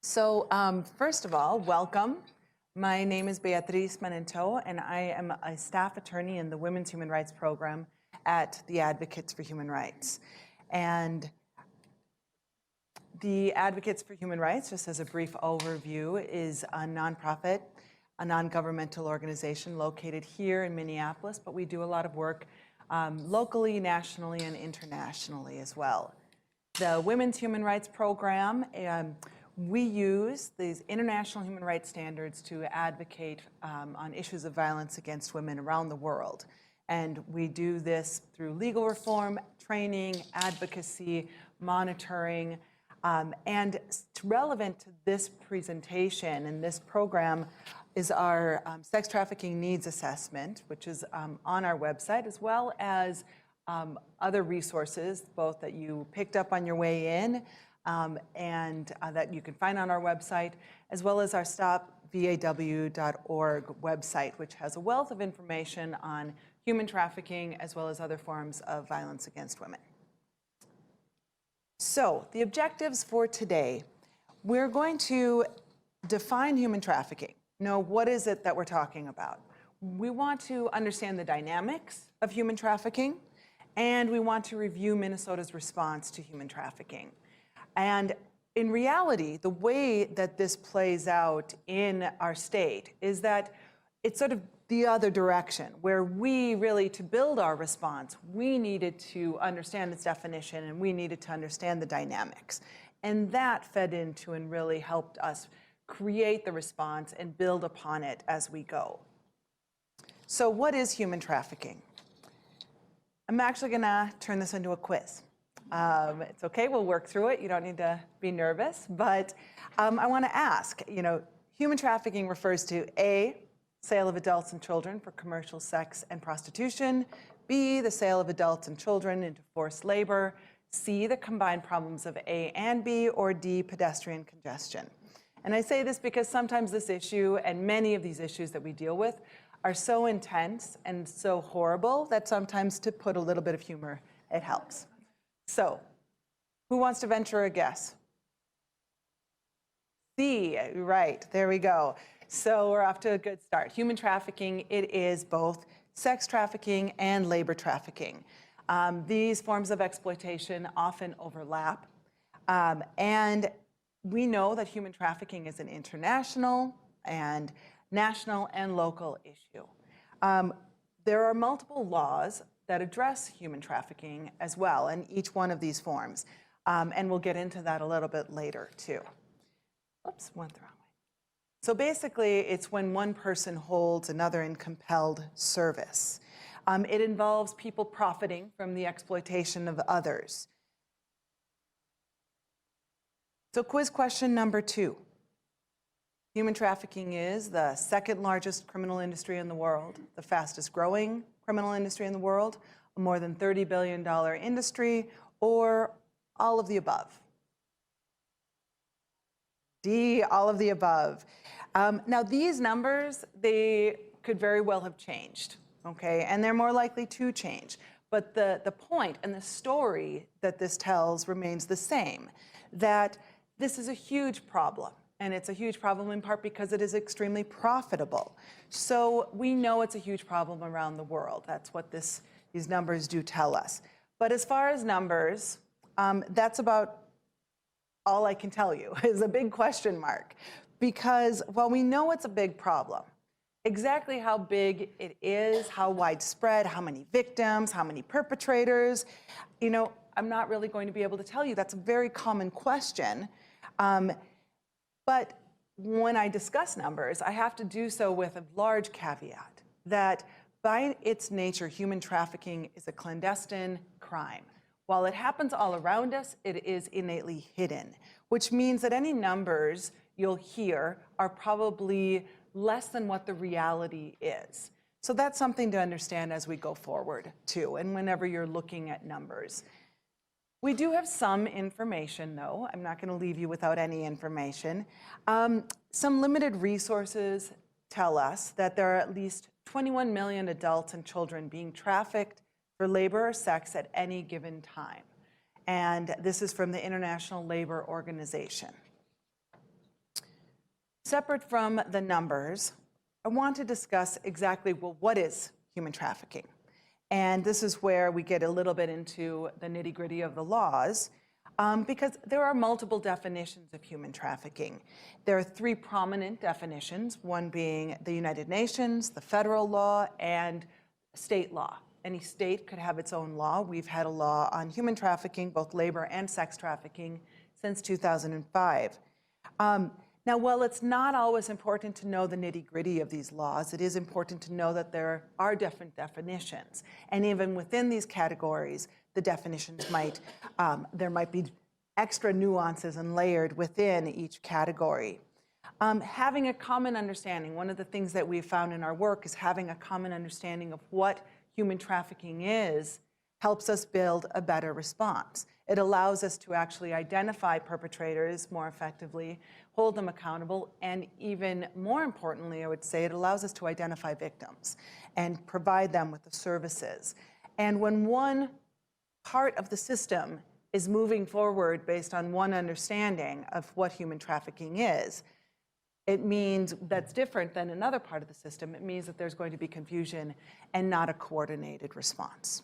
First of all, welcome. My name is Beatriz Menanteau, and I am a staff attorney in the Women's Human Rights Program at the Advocates for Human Rights. And the Advocates for Human Rights, just as a brief overview, is a nonprofit, a non-governmental organization located here in Minneapolis, but we do a lot of work locally, nationally, and internationally as well. The Women's Human Rights Program, we use these international human rights standards to advocate on issues of violence against women around the world. And we do this through legal reform, training, advocacy, monitoring, and relevant to this presentation and this program is our sex trafficking needs assessment, which is on our website, as well as other resources, both that you picked up on your way in and that you can find on our website, as well as our stopvaw.org website, which has a wealth of information on human trafficking as well as other forms of violence against women. So the objectives for today, we're going to define human trafficking. What is it that we're talking about? We want to understand the dynamics of human trafficking, and we want to review Minnesota's response to human trafficking. And in reality, the way that this plays out in our state is that it's sort of the other direction, where we really, to build our response, we needed to understand its definition and we needed to understand the dynamics. And that fed into and really helped us create the response and build upon it as we go. So what is human trafficking? I'm actually gonna turn this into a quiz. It's okay, we'll work through it. You don't need to be nervous, but I wanna ask, human trafficking refers to A, sale of adults and children for commercial sex and prostitution, B, the sale of adults and children into forced labor, C, the combined problems of A and B, or D, pedestrian congestion. And I say this because sometimes this issue and many of these issues that we deal with are so intense and so horrible that sometimes to put a little bit of humor, it helps. So, who wants to venture a guess? C, right, there we go. So we're off to a good start. Human trafficking, it is both sex trafficking and labor trafficking. These forms of exploitation often overlap. And we know that human trafficking is an international and national and local issue. There are multiple laws that address human trafficking as well in each one of these forms. And we'll get into that a little bit later too. Oops, went the wrong way. So basically, it's when one person holds another in compelled service. It involves people profiting from the exploitation of others. So quiz question number 2. Human trafficking is the second largest criminal industry in the world, the fastest growing criminal industry in the world, a more than $30 billion industry, or all of the above. D, all of the above. Now these numbers, they could very well have changed, okay? And they're more likely to change. But the point and the story that this tells remains the same, that this is a huge problem. And it's a huge problem in part because it is extremely profitable. So we know it's a huge problem around the world. That's what these numbers do tell us. But as far as numbers, that's about all I can tell you is a big question mark. Because while we know it's a big problem, exactly how big it is, how widespread, how many victims, how many perpetrators, I'm not really going to be able to tell you. That's a very common question. But when I discuss numbers, I have to do so with a large caveat that by its nature, human trafficking is a clandestine crime. While it happens all around us, it is innately hidden, which means that any numbers you'll hear are probably less than what the reality is. So that's something to understand as we go forward too, and whenever you're looking at numbers. We do have some information though. I'm not going to leave you without any information. Some limited resources tell us that there are at least 21 million adults and children being trafficked for labor or sex at any given time. And this is from the International Labor Organization. Separate from the numbers, I want to discuss exactly, well, what is human trafficking? And this is where we get a little bit into the nitty-gritty of the laws, because there are multiple definitions of human trafficking. There are three prominent definitions, one being the United Nations, the federal law, and state law. Any state could have its own law. We've had a law on human trafficking, both labor and sex trafficking, since 2005. Now, while it's not always important to know the nitty-gritty of these laws, it is important to know that there are different definitions. And even within these categories, the definitions there might be extra nuances and layered within each category. Having a common understanding, one of the things that we've found in our work is having a common understanding of what human trafficking is, helps us build a better response. It allows us to actually identify perpetrators more effectively, hold them accountable, and even more importantly, I would say, it allows us to identify victims and provide them with the services. And when one part of the system is moving forward based on one understanding of what human trafficking is, it means that's different than another part of the system. It means that there's going to be confusion and not a coordinated response.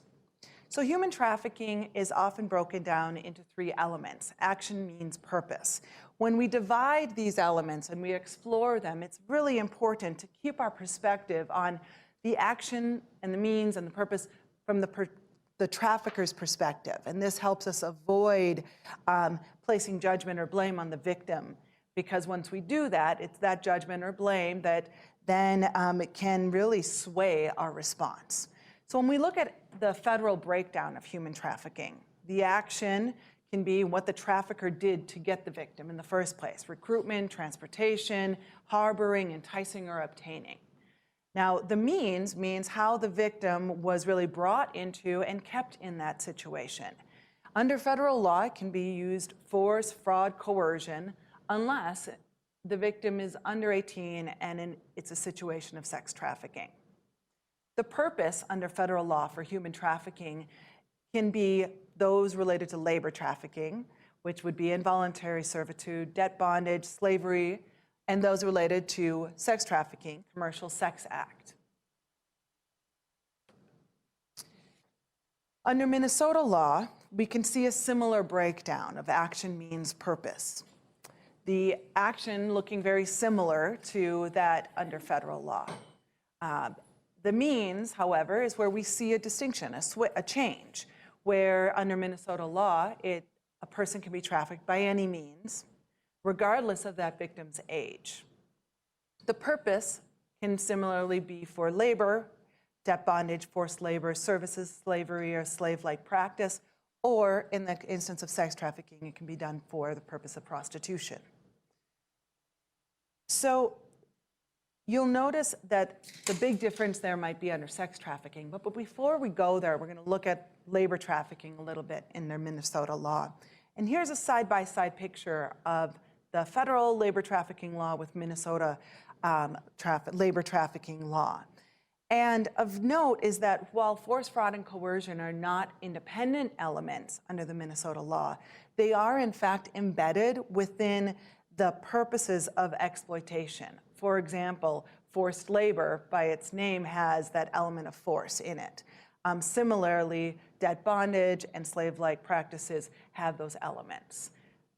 So human trafficking is often broken down into three elements. Action means purpose. When we divide these elements and we explore them, it's really important to keep our perspective on the action and the means and the purpose from the trafficker's perspective. And this helps us avoid placing judgment or blame on the victim, because once we do that, it's that judgment or blame that then it can really sway our response. So when we look at the federal breakdown of human trafficking, the action can be what the trafficker did to get the victim in the first place: recruitment, transportation, harboring, enticing, or obtaining. Now, the means how the victim was really brought into and kept in that situation. Under federal law, it can be used force, fraud, coercion, unless the victim is under 18 and it's a situation of sex trafficking. The purpose under federal law for human trafficking can be those related to labor trafficking, which would be involuntary servitude, debt bondage, slavery, and those related to sex trafficking, commercial sex act. Under Minnesota law, we can see a similar breakdown of action means purpose. The action looking very similar to that under federal law. The means, however, is where we see a distinction, a change, where under Minnesota law, a person can be trafficked by any means, regardless of that victim's age. The purpose can similarly be for labor, debt bondage, forced labor, services, slavery, or slave-like practice, or in the instance of sex trafficking, it can be done for the purpose of prostitution. So you'll notice that the big difference there might be under sex trafficking, but before we go there, we're going to look at labor trafficking a little bit in their Minnesota law. And here's a side-by-side picture of the federal labor trafficking law with Minnesota labor trafficking law. And of note is that while force, fraud, and coercion are not independent elements under the Minnesota law, they are in fact embedded within the purposes of exploitation. For example, forced labor, by its name, has that element of force in it. Similarly, debt bondage and slave-like practices have those elements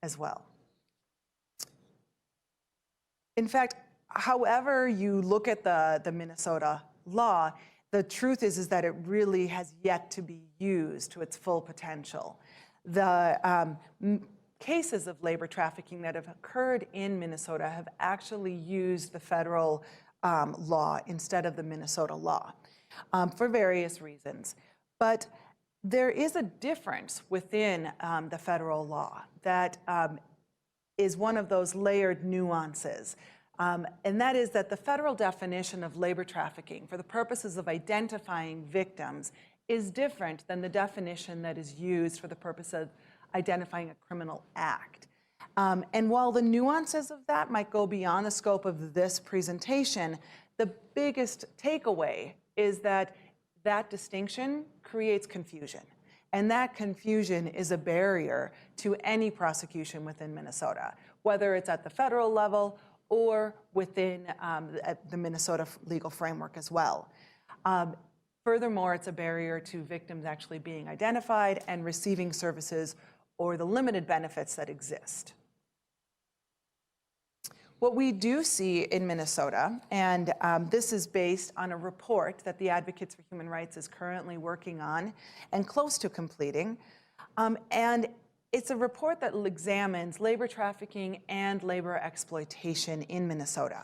as well. In fact, however you look at the Minnesota law, the truth is that it really has yet to be used to its full potential. The cases of labor trafficking that have occurred in Minnesota have actually used the federal law instead of the Minnesota law for various reasons. But there is a difference within the federal law that is one of those layered nuances. And that is that the federal definition of labor trafficking for the purposes of identifying victims is different than the definition that is used for the purpose of identifying a criminal act. And while the nuances of that might go beyond the scope of this presentation, the biggest takeaway is that that distinction creates confusion. And that confusion is a barrier to any prosecution within Minnesota, whether it's at the federal level or within the Minnesota legal framework as well. Furthermore, it's a barrier to victims actually being identified and receiving services or the limited benefits that exist. What we do see in Minnesota, and this is based on a report that the Advocates for Human Rights is currently working on and close to completing, and it's a report that examines labor trafficking and labor exploitation in Minnesota.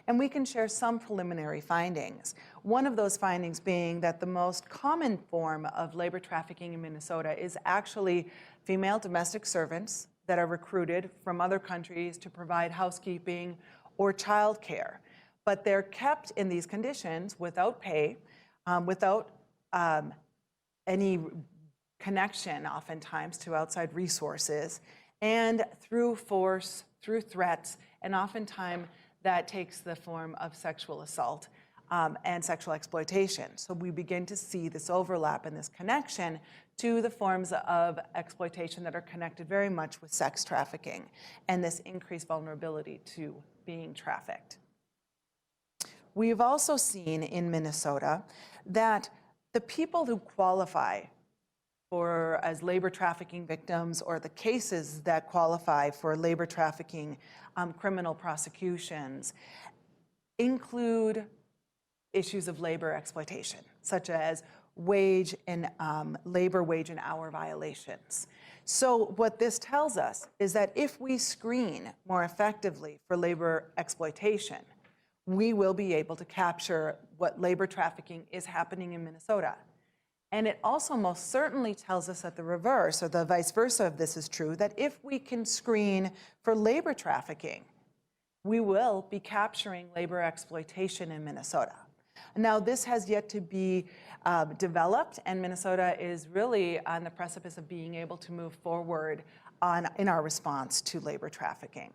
And we can share some preliminary findings. One of those findings being that the most common form of labor trafficking in Minnesota is actually female domestic servants that are recruited from other countries to provide housekeeping or childcare. But they're kept in these conditions without pay, without any connection oftentimes to outside resources, and through force, through threats, and oftentimes that takes the form of sexual assault and sexual exploitation. So we begin to see this overlap and this connection to the forms of exploitation that are connected very much with sex trafficking and this increased vulnerability to being trafficked. We've also seen in Minnesota that the people who qualify as labor trafficking victims, or the cases that qualify for labor trafficking criminal prosecutions, include issues of labor exploitation, such as wage and labor wage and hour violations. So what this tells us is that if we screen more effectively for labor exploitation, we will be able to capture what labor trafficking is happening in Minnesota. And it also most certainly tells us that the reverse, or the vice versa of this is true, that if we can screen for labor trafficking, we will be capturing labor exploitation in Minnesota. Now, this has yet to be developed, and Minnesota is really on the precipice of being able to move forward in our response to labor trafficking.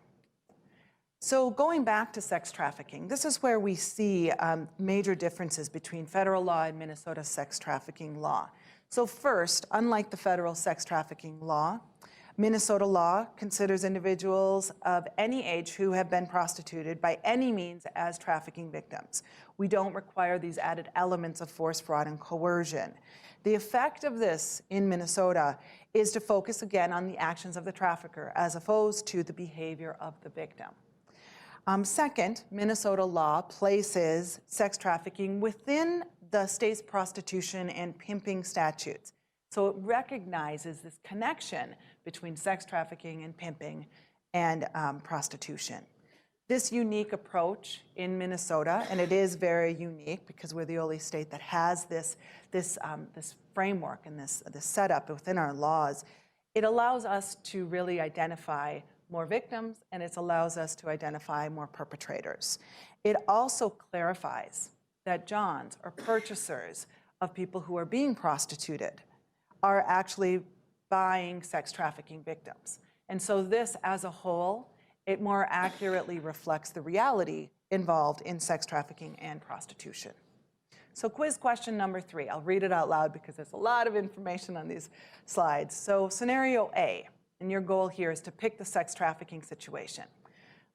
So going back to sex trafficking, this is where we see major differences between federal law and Minnesota's sex trafficking law. So first, unlike the federal sex trafficking law, Minnesota law considers individuals of any age who have been prostituted by any means as trafficking victims. We don't require these added elements of force, fraud, and coercion. The effect of this in Minnesota is to focus again on the actions of the trafficker as opposed to the behavior of the victim. Second, Minnesota law places sex trafficking within the state's prostitution and pimping statutes. So it recognizes this connection between sex trafficking and pimping and prostitution. This unique approach in Minnesota, and it is very unique because we're the only state that has this framework and this setup within our laws, it allows us to really identify more victims, and it allows us to identify more perpetrators. It also clarifies that Johns or purchasers of people who are being prostituted are actually buying sex trafficking victims. And so this as a whole, it more accurately reflects the reality involved in sex trafficking and prostitution. So quiz question number 3, I'll read it out loud because there's a lot of information on these slides. So scenario A, and your goal here is to pick the sex trafficking situation.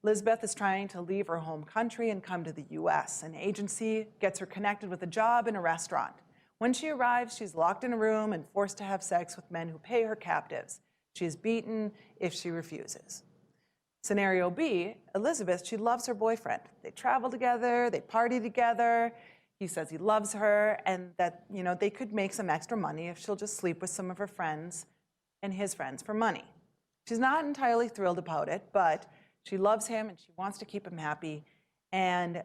Lisbeth is trying to leave her home country and come to the US. An agency gets her connected with a job in a restaurant. When she arrives, she's locked in a room and forced to have sex with men who pay her captives. She is beaten if she refuses. Scenario B, Elizabeth, she loves her boyfriend. They travel together, they party together. He says he loves her and that, they could make some extra money if she'll just sleep with some of her friends and his friends for money. She's not entirely thrilled about it, but she loves him and she wants to keep him happy. And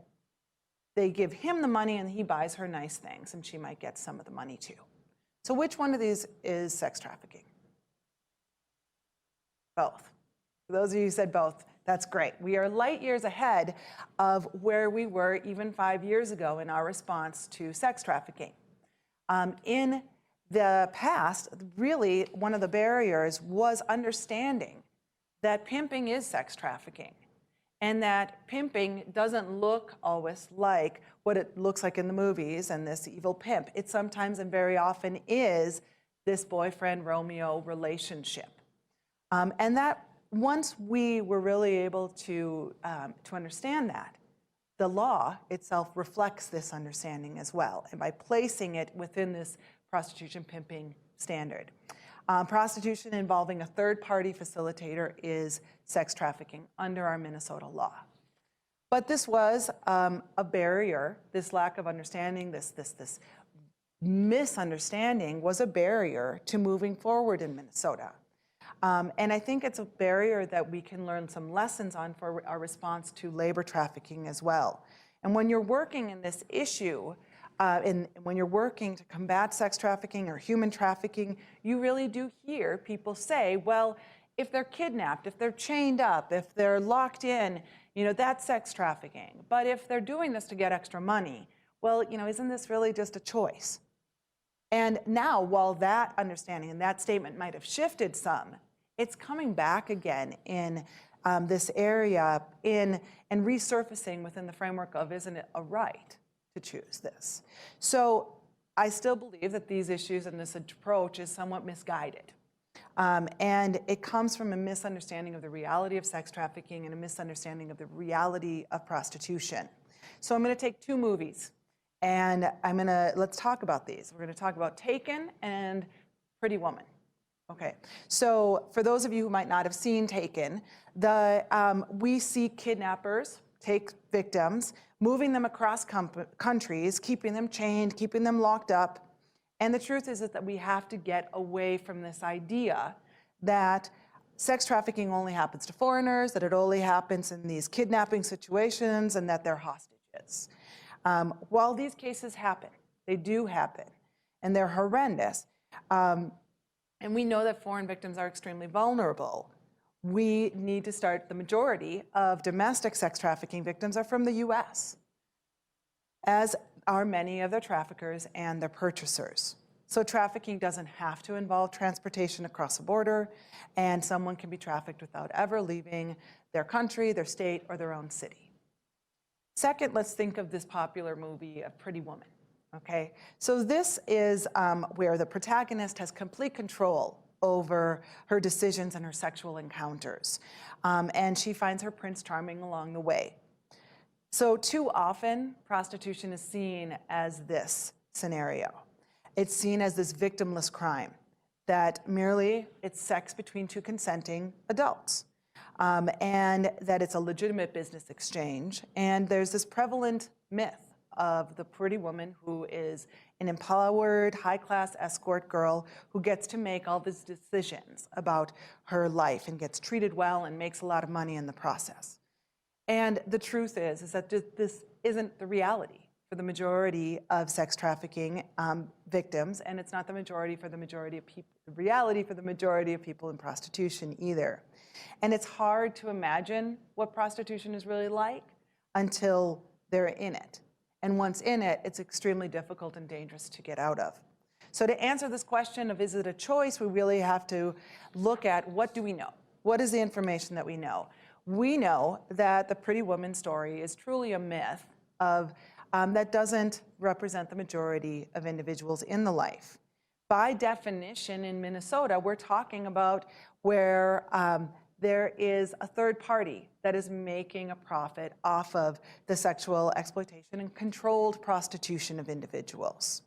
they give him the money and he buys her nice things, and she might get some of the money too. So which one of these is sex trafficking? Both. For those of you who said both, that's great. We are light years ahead of where we were even 5 years ago in our response to sex trafficking. In the past, really, one of the barriers was understanding that pimping is sex trafficking, and that pimping doesn't look always like what it looks like in the movies and this evil pimp. It sometimes and very often is this boyfriend-Romeo relationship. And that once we were really able to understand that, the law itself reflects this understanding as well, and by placing it within this prostitution pimping standard. Prostitution involving a third-party facilitator is sex trafficking under our Minnesota law. But this was a barrier, this lack of understanding, this misunderstanding was a barrier to moving forward in Minnesota. And I think it's a barrier that we can learn some lessons on for our response to labor trafficking as well. And when you're working in this issue, when you're working to combat sex trafficking or human trafficking, you really do hear people say, well, if they're kidnapped, if they're chained up, if they're locked in, you know, that's sex trafficking. But if they're doing this to get extra money, well, you know, isn't this really just a choice? And now, while that understanding and that statement might have shifted some, it's coming back again in this area and resurfacing within the framework of, isn't it a right to choose this? So I still believe that these issues and this approach is somewhat misguided. And it comes from a misunderstanding of the reality of sex trafficking and a misunderstanding of the reality of prostitution. So I'm going to take two movies, and let's talk about these. We're going to talk about Taken and Pretty Woman. Okay, so for those of you who might not have seen Taken, we see kidnappers take victims, moving them across countries, keeping them chained, keeping them locked up. And the truth is that we have to get away from this idea that sex trafficking only happens to foreigners, that it only happens in these kidnapping situations, and that they're hostages. While these cases happen, they do happen, and they're horrendous, and we know that foreign victims are extremely vulnerable. We need to start, the majority of domestic sex trafficking victims are from the US, as are many of their traffickers and their purchasers. So trafficking doesn't have to involve transportation across a border, and someone can be trafficked without ever leaving their country, their state, or their own city. Second, let's think of this popular movie, A Pretty Woman. Okay, so this is where the protagonist has complete control over her decisions and her sexual encounters, and she finds her Prince Charming along the way. So too often, prostitution is seen as this scenario. It's seen as this victimless crime, that merely it's sex between two consenting adults, and that it's a legitimate business exchange. And there's this prevalent myth of the pretty woman who is an empowered, high-class escort girl who gets to make all these decisions about her life and gets treated well and makes a lot of money in the process. And the truth is that this isn't the reality for the majority of sex trafficking victims, and it's not the majority for the majority of people, the reality for the majority of people in prostitution either. And it's hard to imagine what prostitution is really like until they're in it. And once in it, it's extremely difficult and dangerous to get out of. So to answer this question of is it a choice, we really have to look at what do we know? What is the information that we know? We know that the Pretty Woman story is truly a myth that doesn't represent the majority of individuals in the life. By definition, in Minnesota, we're talking about where there is a third party that is making a profit off of the sexual exploitation and controlled prostitution of individuals.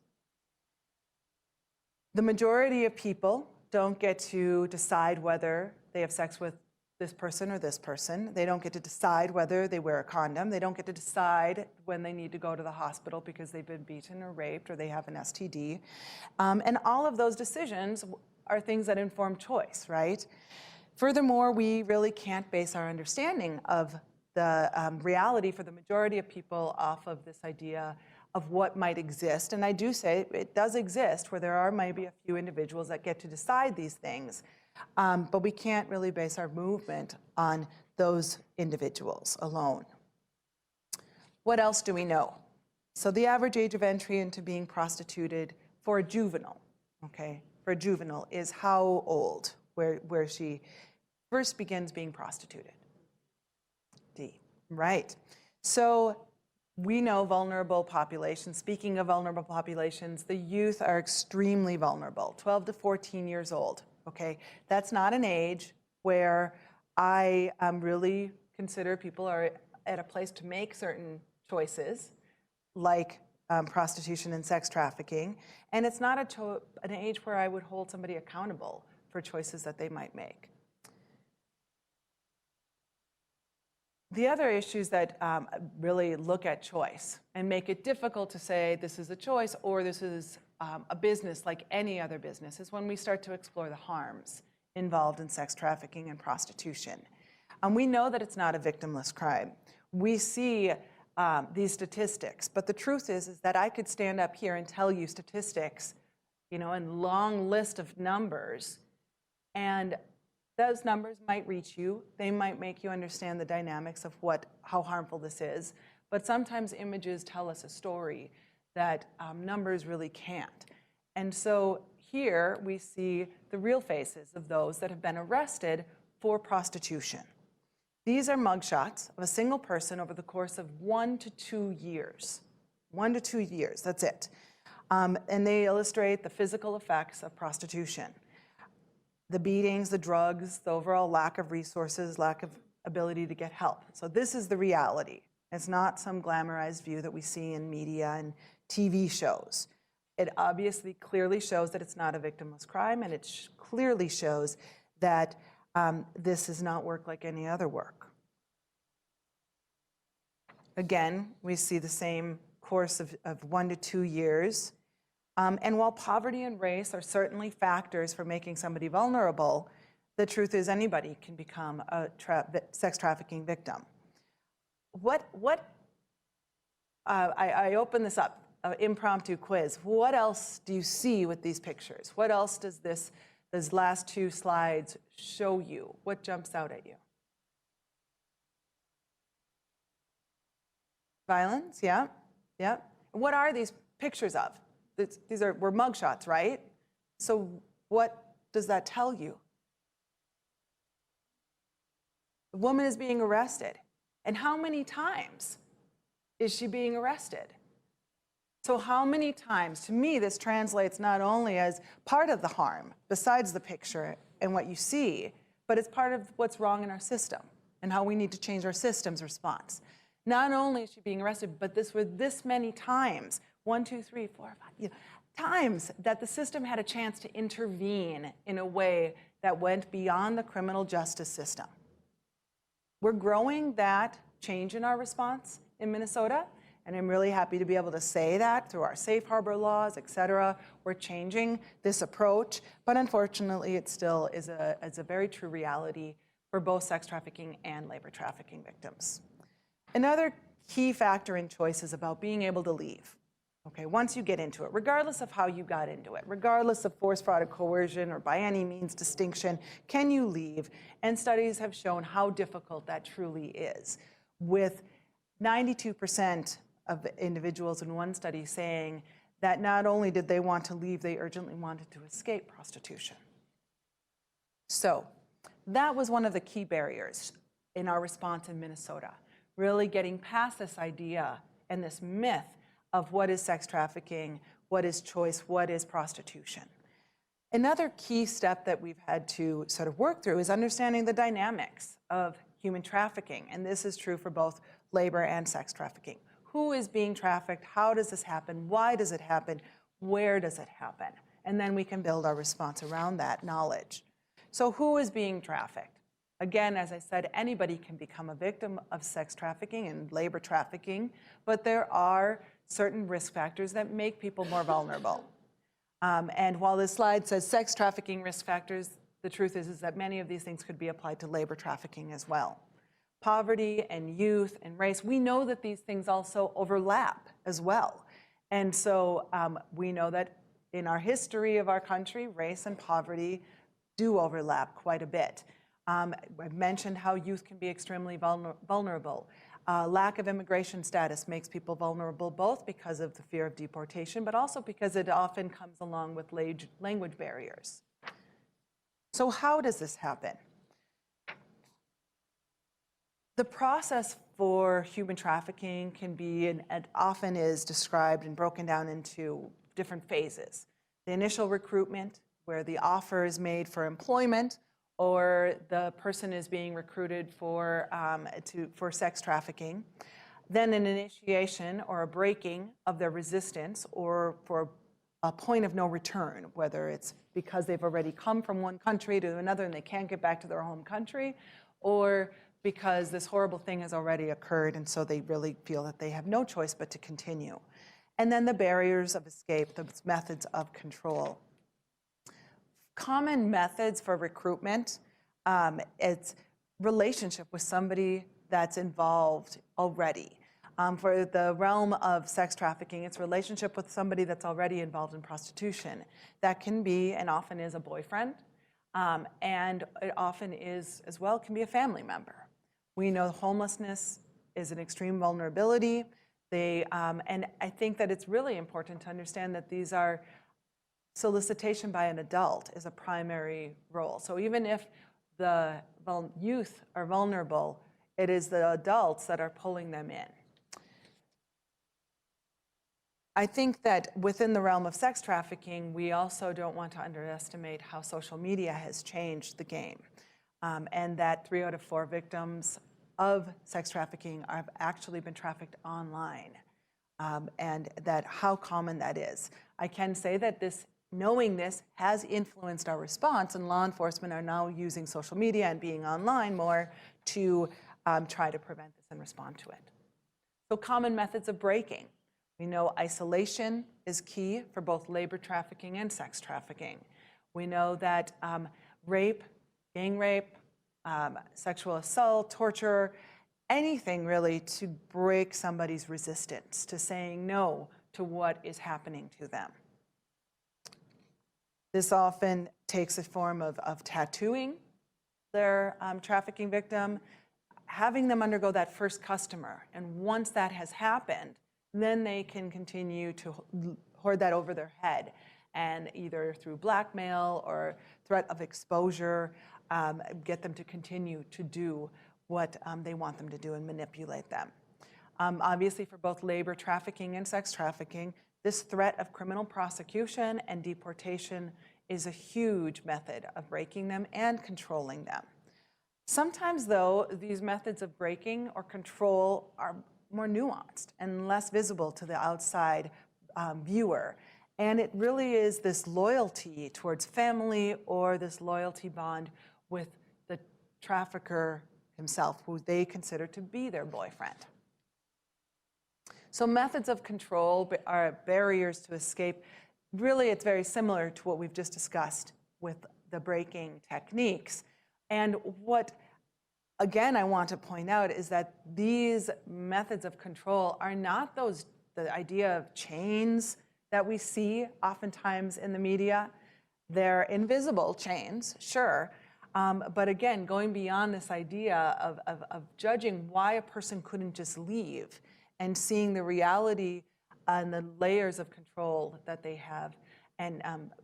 The majority of people don't get to decide whether they have sex with this person or this person. They don't get to decide whether they wear a condom. They don't get to decide when they need to go to the hospital because they've been beaten or raped or they have an STD. And all of those decisions are things that inform choice, right? Furthermore, we really can't base our understanding of the reality for the majority of people off of this idea of what might exist. And I do say it does exist where there are maybe a few individuals that get to decide these things, but we can't really base our movement on those individuals alone. What else do we know? So the average age of entry into being prostituted for a juvenile, okay, for a juvenile is how old? Where she first begins being prostituted. D, right. So we know vulnerable populations. Speaking of vulnerable populations, the youth are extremely vulnerable, 12 to 14 years old, okay? That's not an age where I really consider people are at a place to make certain choices, like prostitution and sex trafficking, and it's not an age where I would hold somebody accountable for choices that they might make. The other issues that really look at choice and make it difficult to say this is a choice or this is a business like any other business is when we start to explore the harms involved in sex trafficking and prostitution. We know that it's not a victimless crime. We see these statistics, but the truth is that I could stand up here and tell you statistics, you know, and long list of numbers, and those numbers might reach you. They might make you understand the dynamics of how harmful this is. But sometimes images tell us a story that numbers really can't. And so here we see the real faces of those that have been arrested for prostitution. These are mugshots of a single person over the course of 1 to 2 years. 1 to 2 years, that's it. And they illustrate the physical effects of prostitution. The beatings, the drugs, the overall lack of resources, lack of ability to get help. So this is the reality. It's not some glamorized view that we see in media and TV shows. It obviously clearly shows that it's not a victimless crime, and it clearly shows that this is not work like any other work. Again, we see the same course of 1 to 2 years. And while poverty and race are certainly factors for making somebody vulnerable, the truth is anybody can become a sex trafficking victim. I open this up, an impromptu quiz. What else do you see with these pictures? What else does those last 2 slides show you? What jumps out at you? Violence, yeah, yeah. What are these pictures of? Were mugshots, right? So what does that tell you? The woman is being arrested. And how many times is she being arrested? So how many times? To me, this translates not only as part of the harm, besides the picture and what you see, but it's part of what's wrong in our system and how we need to change our system's response. Not only is she being arrested, but this many times, 1, 2, 3, 4, 5, times that the system had a chance to intervene in a way that went beyond the criminal justice system. We're growing that change in our response in Minnesota, and I'm really happy to be able to say that through our safe harbor laws, et cetera. We're changing this approach, but unfortunately it still is a very true reality for both sex trafficking and labor trafficking victims. Another key factor in choice is about being able to leave. Okay, once you get into it, regardless of how you got into it, regardless of force, fraud, or coercion, or by any means distinction, can you leave? And studies have shown how difficult that truly is, with 92% of individuals in one study saying that not only did they want to leave, they urgently wanted to escape prostitution. So that was one of the key barriers in our response in Minnesota, really getting past this idea and this myth of what is sex trafficking, what is choice, what is prostitution. Another key step that we've had to sort of work through is understanding the dynamics of human trafficking, and this is true for both labor and sex trafficking. Who is being trafficked? How does this happen? Why does it happen? Where does it happen? And then we can build our response around that knowledge. So who is being trafficked? Again, as I said, anybody can become a victim of sex trafficking and labor trafficking, but there are certain risk factors that make people more vulnerable. And while this slide says sex trafficking risk factors, the truth is that many of these things could be applied to labor trafficking as well. Poverty and youth and race, we know that these things also overlap as well. And so we know that in our history of our country, race and poverty do overlap quite a bit. I've mentioned how youth can be extremely vulnerable. Lack of immigration status makes people vulnerable both because of the fear of deportation, but also because it often comes along with language barriers. So how does this happen? The process for human trafficking can be, and often is described and broken down into different phases. The initial recruitment, where the offer is made for employment or the person is being recruited for sex trafficking, then an initiation or a breaking of their resistance, or for a point of no return, whether it's because they've already come from one country to another and they can't get back to their home country, or because this horrible thing has already occurred and so they really feel that they have no choice but to continue. And then the barriers of escape, the methods of control. Common methods for recruitment, it's relationship with somebody that's involved already. For the realm of sex trafficking, it's relationship with somebody that's already involved in prostitution. That can be, and often is, a boyfriend, and it often is, as well, can be a family member. We know homelessness is an extreme vulnerability. And I think that it's really important to understand that these are solicitation by an adult is a primary role. So even if the youth are vulnerable, it is the adults that are pulling them in. I think that within the realm of sex trafficking, we also don't want to underestimate how social media has changed the game, and that 3 out of 4 victims of sex trafficking have actually been trafficked online, and that how common that is. I can say that knowing this has influenced our response, and law enforcement are now using social media and being online more to try to prevent this and respond to it. So common methods of breaking. We know isolation is key for both labor trafficking and sex trafficking. We know that rape, gang rape, sexual assault, torture, anything really to break somebody's resistance to saying no to what is happening to them. This often takes a form of tattooing their trafficking victim, having them undergo that first customer. And once that has happened, then they can continue to hoard that over their head, and either through blackmail or threat of exposure, get them to continue to do what they want them to do and manipulate them. Obviously, for both labor trafficking and sex trafficking, this threat of criminal prosecution and deportation is a huge method of breaking them and controlling them. Sometimes, though, these methods of breaking or control are more nuanced and less visible to the outside viewer. And it really is this loyalty towards family, or this loyalty bond with the trafficker himself, who they consider to be their boyfriend. So methods of control are barriers to escape. Really, it's very similar to what we've just discussed with the breaking techniques. And what, again, I want to point out is that these methods of control are not the idea of chains that we see oftentimes in the media. They're invisible chains, sure, but again, going beyond this idea of judging why a person couldn't just leave, and seeing the reality and the layers of control that they have, and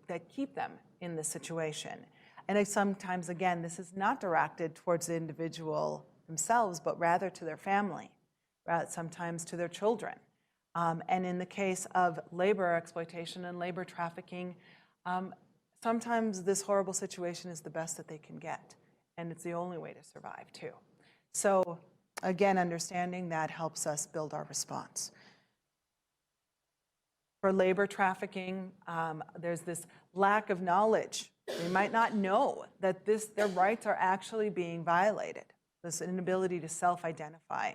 that keep them in this situation. And sometimes, again, this is not directed towards the individual themselves, but rather to their family, sometimes to their children. And in the case of labor exploitation and labor trafficking, sometimes this horrible situation is the best that they can get, and it's the only way to survive, too. So again, understanding that helps us build our response. For labor trafficking, there's this lack of knowledge. They might not know that their rights are actually being violated. This inability to self-identify,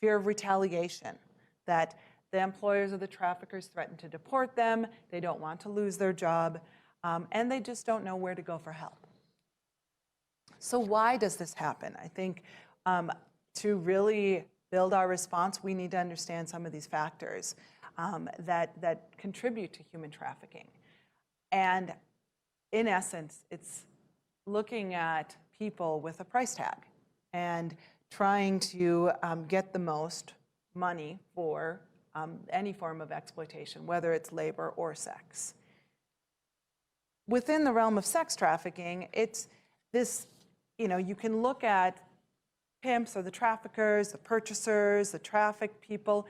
fear of retaliation, that the employers of the traffickers threaten to deport them, they don't want to lose their job, and they just don't know where to go for help. So why does this happen? I think to really build our response, we need to understand some of these factors that contribute to human trafficking. And in essence, it's looking at people with a price tag and trying to get the most money for any form of exploitation, whether it's labor or sex. Within the realm of sex trafficking, it's this, you can look at pimps or the traffickers, the purchasers, the trafficked people,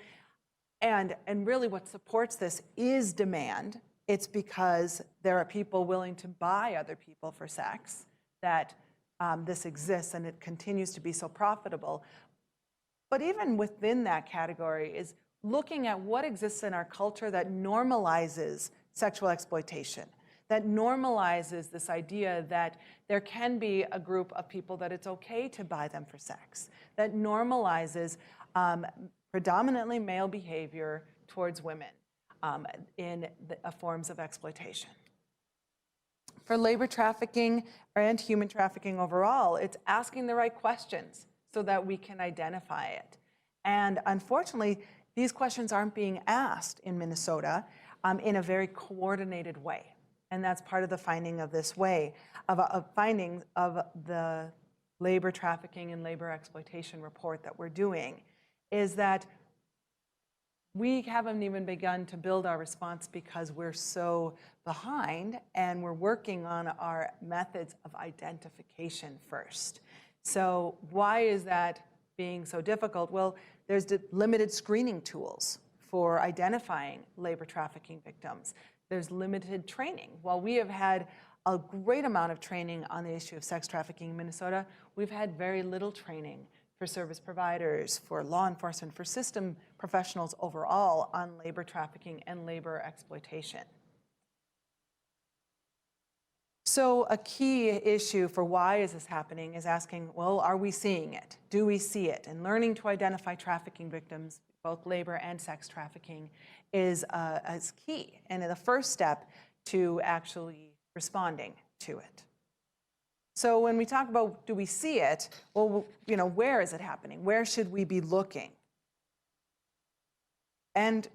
and really what supports this is demand. It's because there are people willing to buy other people for sex that this exists and it continues to be so profitable. But even within that category is looking at what exists in our culture that normalizes sexual exploitation, that normalizes this idea that there can be a group of people that it's okay to buy them for sex, that normalizes predominantly male behavior towards women in the forms of exploitation. For labor trafficking and human trafficking overall, it's asking the right questions so that we can identify it. And unfortunately, these questions aren't being asked in Minnesota in a very coordinated way. And that's part of the finding of this way, of findings of the labor trafficking and labor exploitation report that we're doing, is that we haven't even begun to build our response because we're so behind and we're working on our methods of identification first. So why is that being so difficult? Well, there's limited screening tools for identifying labor trafficking victims. There's limited training. While we have had a great amount of training on the issue of sex trafficking in Minnesota, we've had very little training for service providers, for law enforcement, for system professionals overall on labor trafficking and labor exploitation. So a key issue for why is this happening is asking, well, are we seeing it? Do we see it? And learning to identify trafficking victims, both labor and sex trafficking, is key and the first step to actually responding to it. So when we talk about do we see it, well, where is it happening? Where should we be looking? And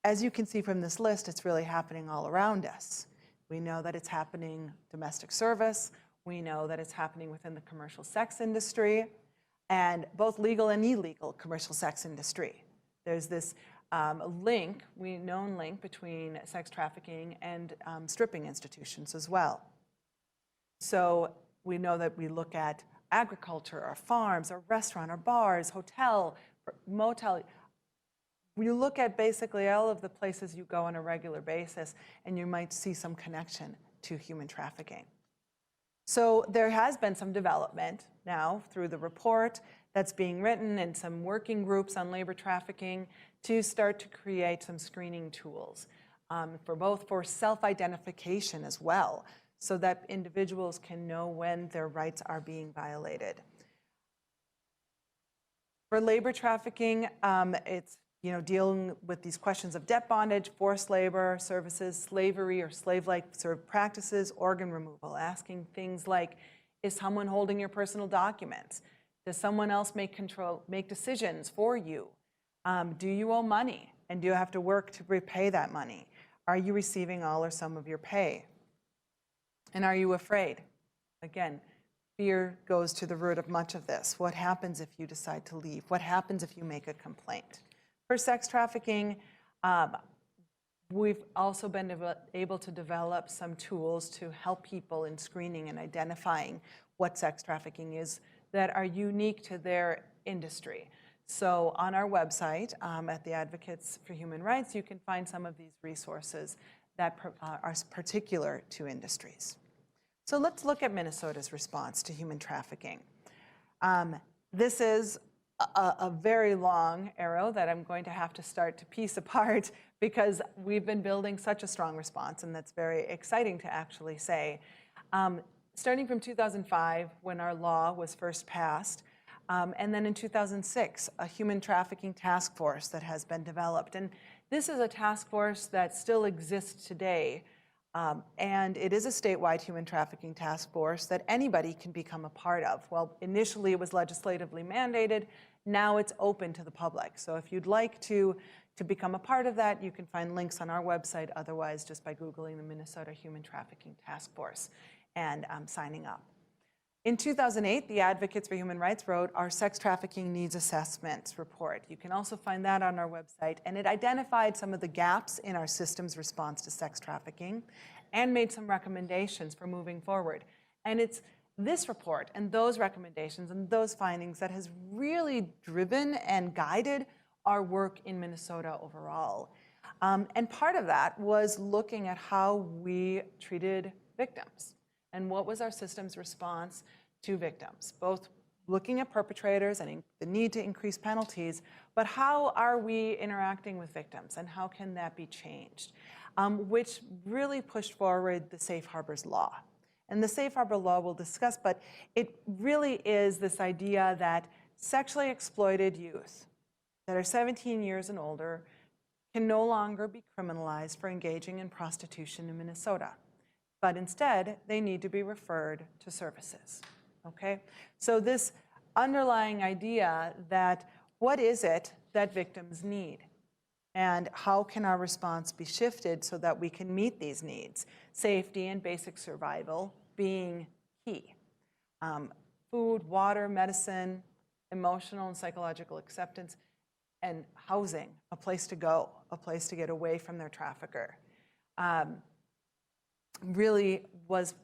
as you can see from this list, it's really happening all around us. We know that it's happening domestic service. We know that it's happening within the commercial sex industry, and both legal and illegal commercial sex industry. There's this known link between sex trafficking and stripping institutions as well. So we know that we look at agriculture, or farms, or restaurant, or bars, hotel, or motel. You look at basically all of the places you go on a regular basis, and you might see some connection to human trafficking. So there has been some development now through the report that's being written and some working groups on labor trafficking to start to create some screening tools for self-identification as well, so that individuals can know when their rights are being violated. For labor trafficking, it's dealing with these questions of debt bondage, forced labor, services, slavery or slave-like sort of practices, organ removal, asking things like, is someone holding your personal documents? Does someone else make decisions for you? Do you owe money? And do you have to work to repay that money? Are you receiving all or some of your pay? And are you afraid? Again, fear goes to the root of much of this. What happens if you decide to leave? What happens if you make a complaint? For sex trafficking, we've also been able to develop some tools to help people in screening and identifying what sex trafficking is that are unique to their industry. So on our website, at the Advocates for Human Rights, you can find some of these resources that are particular to industries. So let's look at Minnesota's response to human trafficking. This is a very long arrow that I'm going to have to start to piece apart because we've been building such a strong response, and that's very exciting to actually say. Starting from 2005, when our law was first passed, and then in 2006, a human trafficking task force that has been developed. And this is a task force that still exists today. And it is a statewide human trafficking task force that anybody can become a part of. Well, initially it was legislatively mandated. Now it's open to the public. So if you'd like to become a part of that, you can find links on our website, otherwise just by Googling the Minnesota Human Trafficking Task Force and signing up. In 2008, the Advocates for Human Rights wrote our Sex Trafficking Needs Assessment report. You can also find that on our website, and it identified some of the gaps in our system's response to sex trafficking and made some recommendations for moving forward. And it's this report and those recommendations and those findings that has really driven and guided our work in Minnesota overall. And part of that was looking at how we treated victims and what was our system's response to victims, both looking at perpetrators and the need to increase penalties, but how are we interacting with victims and how can that be changed? Which really pushed forward the Safe Harbors Law. And the Safe Harbor Law we'll discuss, but it really is this idea that sexually exploited youth that are 17 years and older can no longer be criminalized for engaging in prostitution in Minnesota, but instead they need to be referred to services, okay? So this underlying idea that what is it that victims need? And how can our response be shifted so that we can meet these needs? Safety and basic survival being key. Food, water, medicine, emotional and psychological acceptance, and housing, a place to go, a place to get away from their trafficker. Really was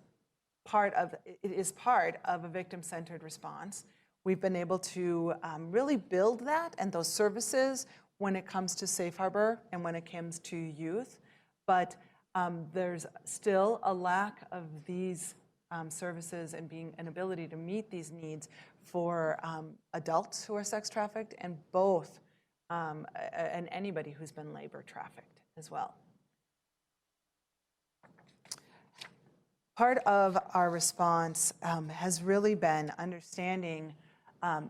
part of, it is part of a victim-centered response. We've been able to really build that and those services when it comes to Safe Harbor and when it comes to youth, but there's still a lack of these services and being an ability to meet these needs for adults who are sex trafficked and both, and anybody who's been labor trafficked as well. Part of our response has really been understanding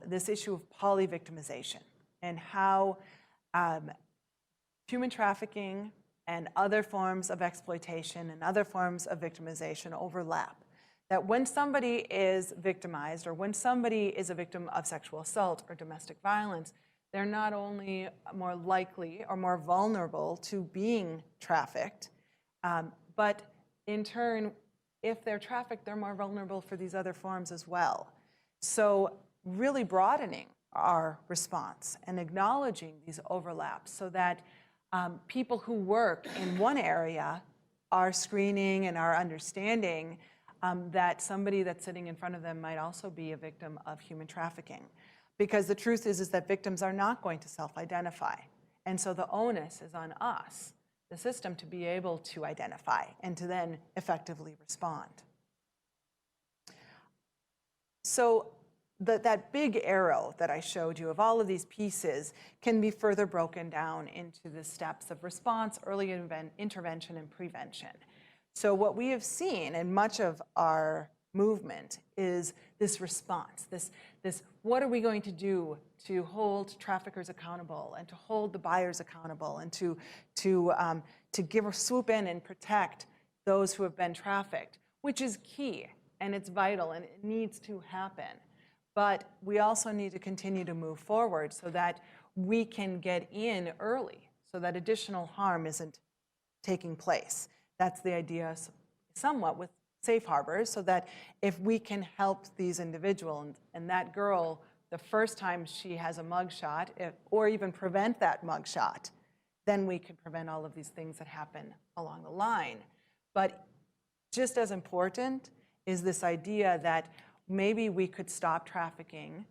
this issue of poly-victimization and how human trafficking and other forms of exploitation and other forms of victimization overlap. That when somebody is victimized or when somebody is a victim of sexual assault or domestic violence, they're not only more likely or more vulnerable to being trafficked, but in turn, if they're trafficked, they're more vulnerable for these other forms as well. So really broadening our response and acknowledging these overlaps so that people who work in one area are screening and are understanding that somebody that's sitting in front of them might also be a victim of human trafficking. Because the truth is that victims are not going to self-identify. And so the onus is on us, the system, to be able to identify and to then effectively respond. So that big arrow that I showed you of all of these pieces can be further broken down into the steps of response, early intervention, and prevention. So what we have seen in much of our movement is this response, this what are we going to do to hold traffickers accountable and to hold the buyers accountable and to swoop in and protect those who have been trafficked, which is key and it's vital and it needs to happen. But we also need to continue to move forward so that we can get in early so that additional harm isn't taking place. That's the idea somewhat with Safe Harbors, so that if we can help these individuals and that girl the first time she has a mugshot, or even prevent that mugshot, then we can prevent all of these things that happen along the line. But just as important is this idea that maybe we could stop trafficking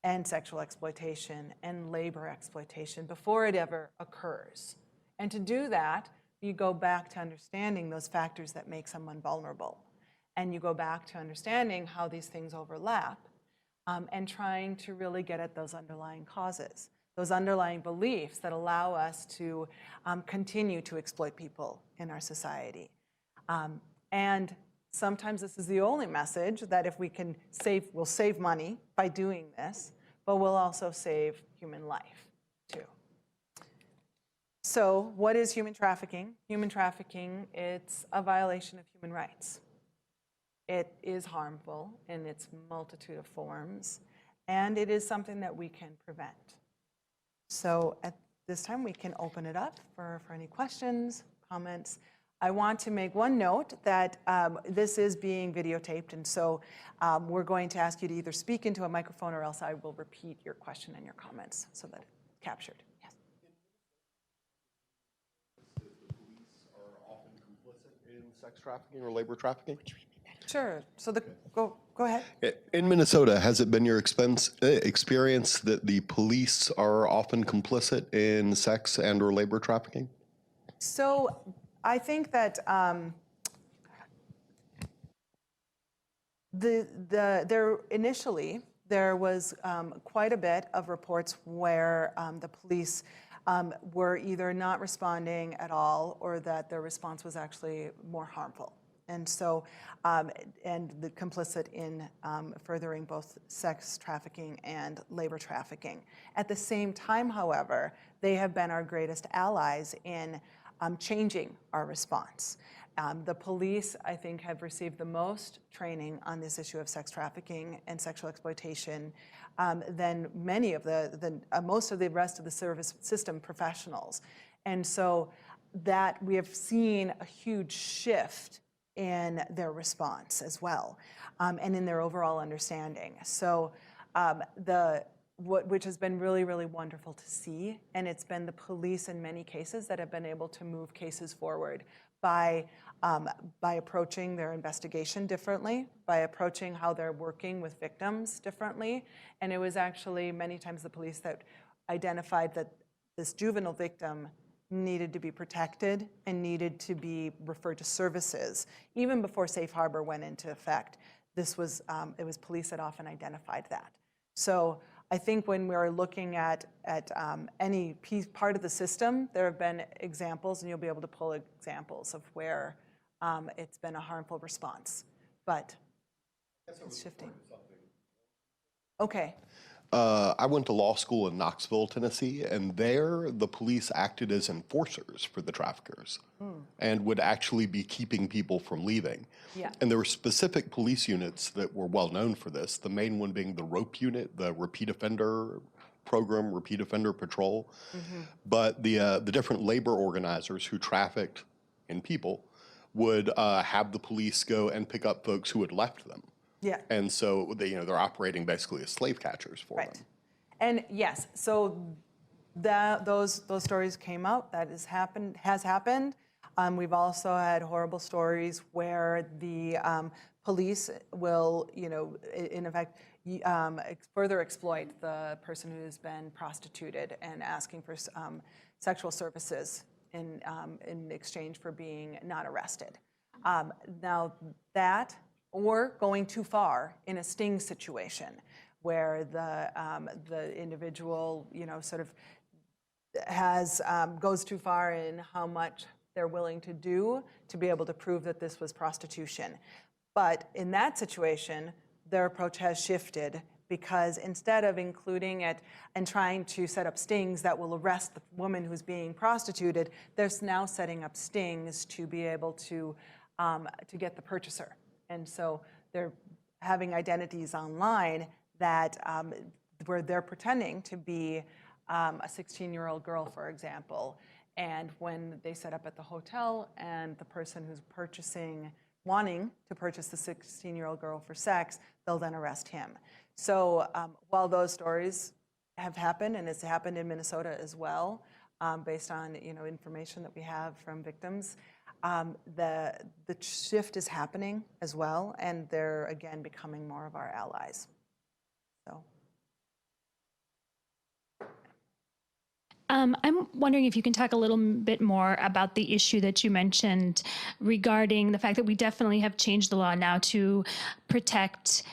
and sexual exploitation and labor exploitation before it ever occurs. And to do that, you go back to understanding those factors that make someone vulnerable. And you go back to understanding how these things overlap and trying to really get at those underlying causes, those underlying beliefs that allow us to continue to exploit people in our society. And sometimes this is the only message, that if we can we'll save money by doing this, but we'll also save human life too. So what is human trafficking? Human trafficking, it's a violation of human rights. It is harmful in its multitude of forms, and it is something that we can prevent. So at this time, we can open it up for any questions, comments. I want to make one note that this is being videotaped, and so we're going to ask you to either speak into a microphone or else I will repeat your question and your comments so that it's captured. Yes. The police are often complicit in sex trafficking or labor trafficking? Sure. So go ahead. In Minnesota, has it been your experience that the police are often complicit in sex and or labor trafficking? So I think that Initially, there was quite a bit of reports where the police were either not responding at all or that their response was actually more harmful. And so, and the complicit in furthering both sex trafficking and labor trafficking. At the same time, however, they have been our greatest allies in changing our response. The police, I think, have received the most training on this issue of sex trafficking and sexual exploitation than many of most of the rest of the service system professionals. And so that we have seen a huge shift in their response as well, and in their overall understanding. So which has been really, really wonderful to see. And it's been the police in many cases that have been able to move cases forward by approaching their investigation differently, by approaching how they're working with victims differently. And it was actually many times the police that identified that this juvenile victim needed to be protected and needed to be referred to services. Even before Safe Harbor went into effect, it was police that often identified that. So I think when we're looking at any part of the system, there have been examples, and you'll be able to pull examples of where it's been a harmful response. But it's shifting. Okay. I went to law school in Knoxville, Tennessee, and there the police acted as enforcers for the traffickers and would actually be keeping people from leaving. Yeah. And there were specific police units that were well known for this, the main one being the ROPE unit, the Repeat Offender Program, Repeat Offender Patrol. But the different labor organizers who trafficked in people would have the police go and pick up folks who had left them. Yeah. And so they're operating basically as slave catchers for them. And yes, so those stories came out. That has happened. We've also had horrible stories where the police will, in effect, further exploit the person who's been prostituted and asking for sexual services in exchange for being not arrested. Now that, or going too far in a sting situation where the individual, sort of goes too far in how much they're willing to do to be able to prove that this was prostitution. But in that situation, their approach has shifted, because instead of including it and trying to set up stings that will arrest the woman who's being prostituted, they're now setting up stings to be able to get the purchaser. And so they're having identities online that where they're pretending to be a 16-year-old girl, for example. And when they set up at the hotel and the person who's wanting to purchase the 16-year-old girl for sex, they'll then arrest him. So while those stories have happened, and it's happened in Minnesota as well, based on information that we have from victims, the shift is happening as well, and they're again becoming more of our allies. So. I'm wondering if you can talk a little bit more about the issue that you mentioned regarding the fact that we definitely have changed the law now to protect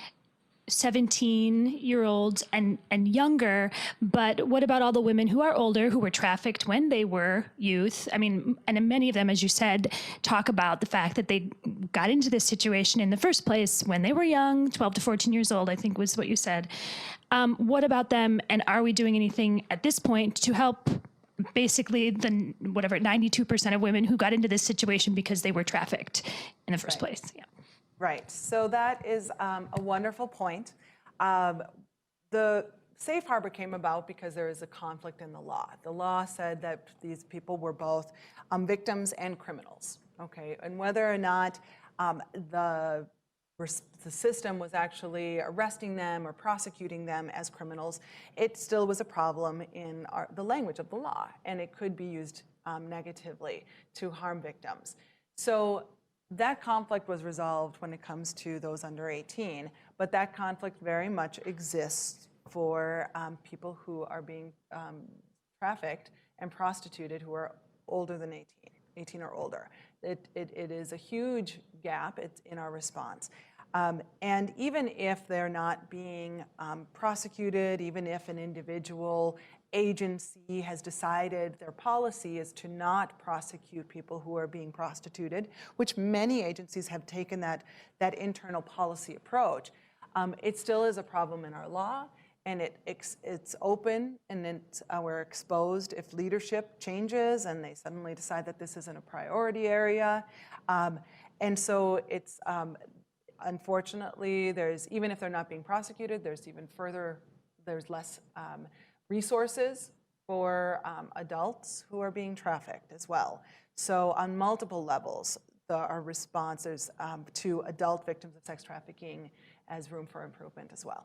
17-year-olds and younger, but what about all the women who are older, who were trafficked when they were youth? I mean, and many of them, as you said, talk about the fact that they got into this situation in the first place when they were young, 12 to 14 years old, I think was what you said. What about them, and are we doing anything at this point to help basically the 92% of women who got into this situation because they were trafficked in the first place? Yeah. Right, so that is a wonderful point. The Safe Harbor came about because there is a conflict in the law. The law said that these people were both victims and criminals, okay? And whether or not the system was actually arresting them or prosecuting them as criminals, it still was a problem in the language of the law, and it could be used negatively to harm victims. So that conflict was resolved when it comes to those under 18, but that conflict very much exists for people who are being trafficked and prostituted who are older than 18 or older. It is a huge gap in our response. And even if they're not being prosecuted, even if an individual agency has decided their policy is to not prosecute people who are being prostituted, which many agencies have taken that internal policy approach, it still is a problem in our law, and it's open, and we're exposed if leadership changes and they suddenly decide that this isn't a priority area. And so it's, unfortunately, even if they're not being prosecuted, there's less resources for adults who are being trafficked as well. So on multiple levels, our response is to adult victims of sex trafficking as room for improvement as well.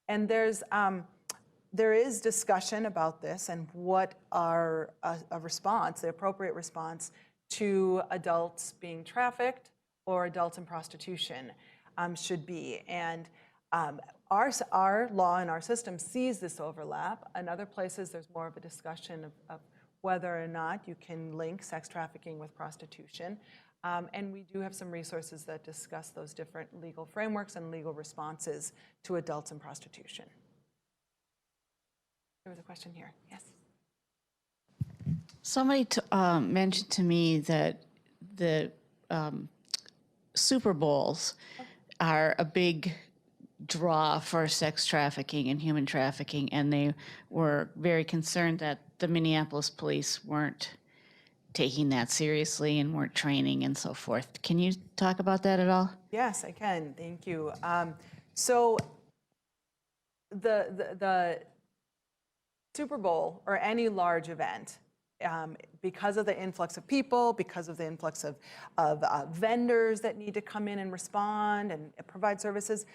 And there is discussion about this and what our response, the appropriate response to adults being trafficked or adults in prostitution should be. And our law and our system sees this overlap. In other places, there's more of a discussion of whether or not you can link sex trafficking with prostitution. And we do have some resources that discuss those different legal frameworks and legal responses to adults in prostitution. There was a question here. Yes. Somebody mentioned to me that the Super Bowls are a big draw for sex trafficking and human trafficking, and they were very concerned that the Minneapolis police weren't taking that seriously and weren't training and so forth. Can you talk about that at all? Yes, I can. Thank you. So the Super Bowl or any large event, because of the influx of people, because of the influx of vendors that need to come in and respond and provide services,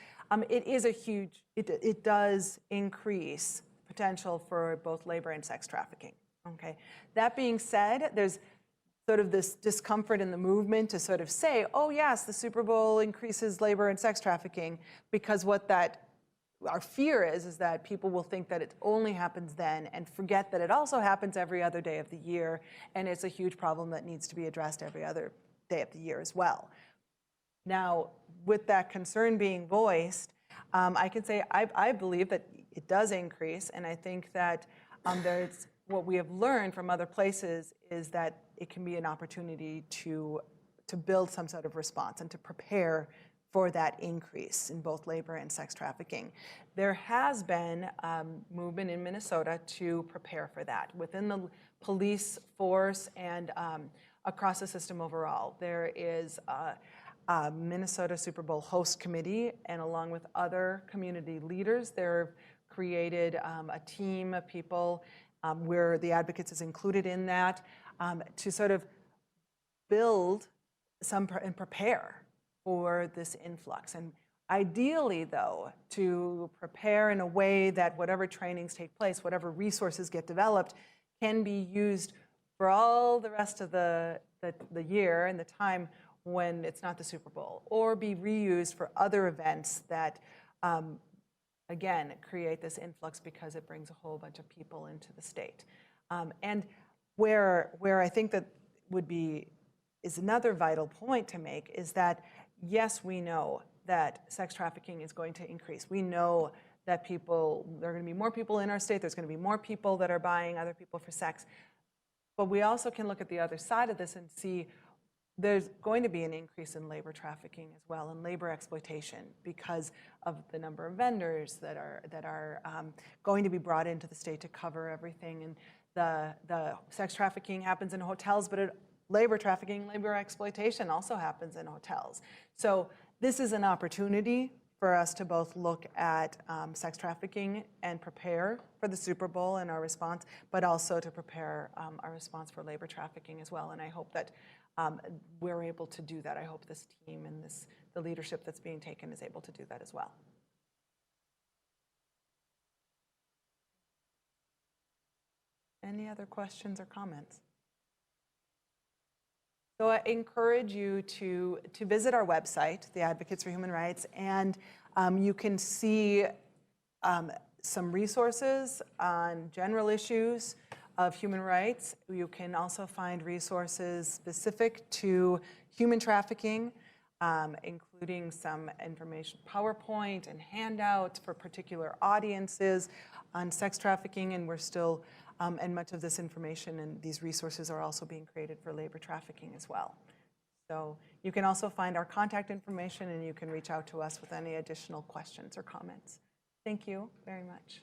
it is a huge, it does increase potential for both labor and sex trafficking, okay? That being said, there's sort of this discomfort in the movement to sort of say, oh yes, the Super Bowl increases labor and sex trafficking, because what our fear is that people will think that it only happens then and forget that it also happens every other day of the year, and it's a huge problem that needs to be addressed every other day of the year as well. Now, with that concern being voiced, I can say I believe that it does increase, and I think that there's what we have learned from other places is that it can be an opportunity to build some sort of response and to prepare for that increase in both labor and sex trafficking. There has been movement in Minnesota to prepare for that within the police force and across the system overall. There is a Minnesota Super Bowl host committee, and along with other community leaders, they've created a team of people where the advocates is included in that to sort of build and prepare for this influx. And ideally, though, to prepare in a way that whatever trainings take place, whatever resources get developed, can be used for all the rest of the year and the time when it's not the Super Bowl, or be reused for other events that, again, create this influx because it brings a whole bunch of people into the state. And where I think that is another vital point to make is that, yes, we know that sex trafficking is going to increase. We know that there are going to be more people in our state, there's going to be more people that are buying other people for sex. But we also can look at the other side of this and see there's going to be an increase in labor trafficking as well, and labor exploitation, because of the number of vendors that are going to be brought into the state to cover everything. And the sex trafficking happens in hotels, but labor trafficking, labor exploitation also happens in hotels. So this is an opportunity for us to both look at sex trafficking and prepare for the Super Bowl and our response, but also to prepare our response for labor trafficking as well. And I hope that we're able to do that. I hope this team and the leadership that's being taken is able to do that as well. Any other questions or comments? So I encourage you to visit our website, the Advocates for Human Rights, and you can see some resources on general issues of human rights. You can also find resources specific to human trafficking. including some information, PowerPoint and handouts for particular audiences on sex trafficking, and we're still, and much of this information and these resources are also being created for labor trafficking as well. So you can also find our contact information, and you can reach out to us with any additional questions or comments. Thank you very much.